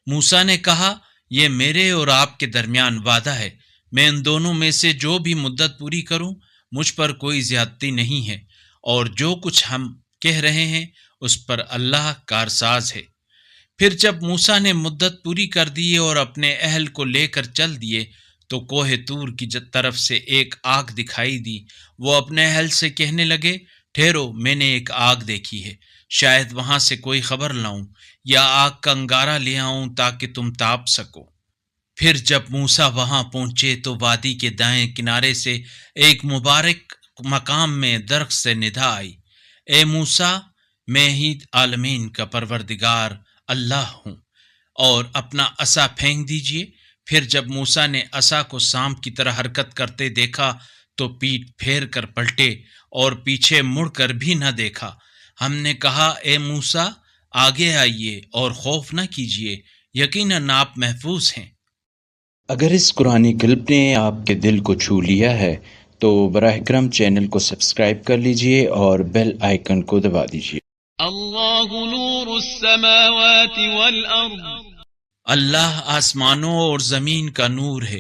موسیٰ نے کہا یہ میرے اور آپ کے درمیان وعدہ ہے، میں ان دونوں میں سے جو بھی مدت پوری کروں مجھ پر کوئی زیادتی نہیں ہے، اور جو کچھ ہم کہہ رہے ہیں اس پر اللہ کارساز ہے۔ پھر جب موسیٰ نے مدت پوری کر دی اور اپنے اہل کو لے کر چل دیے تو کوہ طور کی طرف سے ایک آگ دکھائی دی۔ وہ اپنے اہل سے کہنے لگے، ٹھہرو، میں نے ایک آگ دیکھی ہے، شاید وہاں سے کوئی خبر لاؤں یا آگ کا انگارہ لے آؤں تاکہ تم تاپ سکو۔ پھر جب موسیٰ وہاں پہنچے تو وادی کے دائیں کنارے سے ایک مبارک مقام میں درخت سے ندا آئی، اے موسیٰ، میں ہی عالمین کا پروردگار اللہ ہوں، اور اپنا عصا پھینک دیجئے۔ پھر جب موسیٰ نے عصا کو سانپ کی طرح حرکت کرتے دیکھا تو پیٹھ پھیر کر پلٹے اور پیچھے مڑ کر بھی نہ دیکھا۔ ہم نے کہا، اے موسیٰ، آگے آئیے اور خوف نہ کیجیے، یقیناً آپ محفوظ ہیں۔ اگر اس قرآنی کلپ نے آپ کے دل کو چھو لیا ہے تو براہ کرم چینل کو سبسکرائب کر لیجئے اور بیل آئیکن کو دبا دیجئے۔ اللہ نور السماوات والارض، اللہ آسمانوں اور زمین کا نور ہے۔